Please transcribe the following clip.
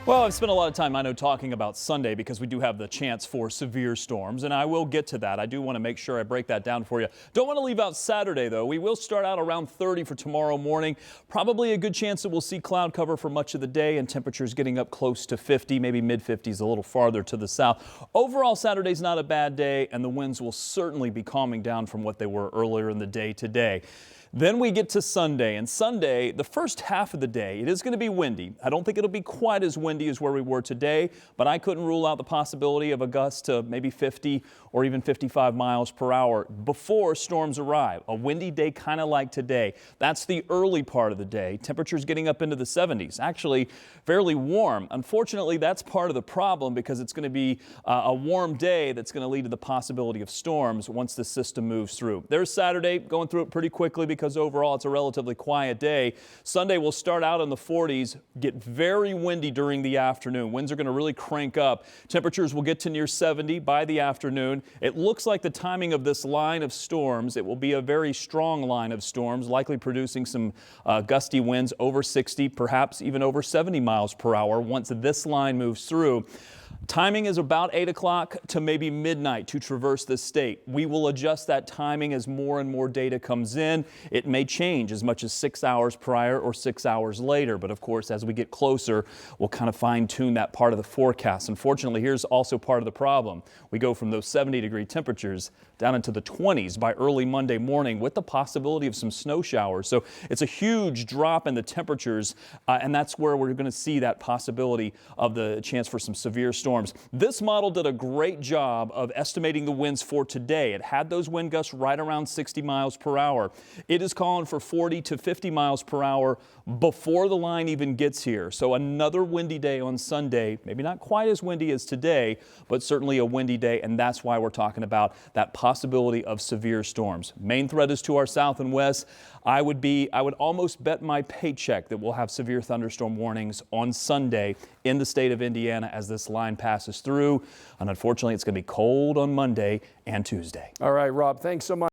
Well, I've spent a lot of time, I know, talking about Sunday because we do have the chance for severe storms, and I will get to that. I do want to make sure I break that down for you. Don't want to leave out Saturday, though. We will start out around 30 for tomorrow morning. Probably a good chance that we'll see cloud cover for much of the day and temperatures getting up close to 50, maybe mid-50s a little farther to the south. Overall, Saturday's not a bad day, and the winds will certainly be calming down from what they were earlier in the day today. Then we get to Sunday, and Sunday, the first half of the day, it is going to be windy. I don't think it'll be quite as windy as where we were today, but I couldn't rule out the possibility of a gust to maybe 50 or even 55 miles per hour before storms arrive. A windy day kind of like today. That's the early part of the day. Temperatures getting up into the 70s, actually fairly warm. Unfortunately, that's part of the problem because it's going to be a warm day that's going to lead to the possibility of storms once the system moves through. There's Saturday, going through it pretty quickly because overall it's a relatively quiet day. Sunday will start out in the 40s, get very windy during the afternoon. Winds are going to really crank up. Temperatures will get to near 70 by the afternoon. It looks like the timing of this line of storms, it will be a very strong line of storms, likely producing some gusty winds over 60, perhaps even over 70 miles per hour once this line moves through. Timing is about 8 o'clock to maybe midnight to traverse the state. We will adjust that timing as more and more data comes in. It may change as much as 6 hours prior or 6 hours later. But of course, as we get closer, we'll kind of fine tune that part of the forecast. Unfortunately, here's also part of the problem. We go from those 70-degree temperatures down into the 20s by early Monday morning with the possibility of some snow showers. So it's a huge drop in the temperatures, and that's where we're going to see that possibility of the chance for some severe storms. This model did a great job of estimating the winds for today. It had those wind gusts right around 60 miles per hour. It is calling for 40 to 50 miles per hour before the line even gets here. So another windy day on Sunday, maybe not quite as windy as today, but certainly a windy day, and that's why we're talking about that possibility of severe storms. Main threat is to our south and west. I would almost bet my paycheck that we'll have severe thunderstorm warnings on Sunday in the state of Indiana as this line passes through. And unfortunately, it's going to be cold on Monday and Tuesday. All right, Rob, thanks so much.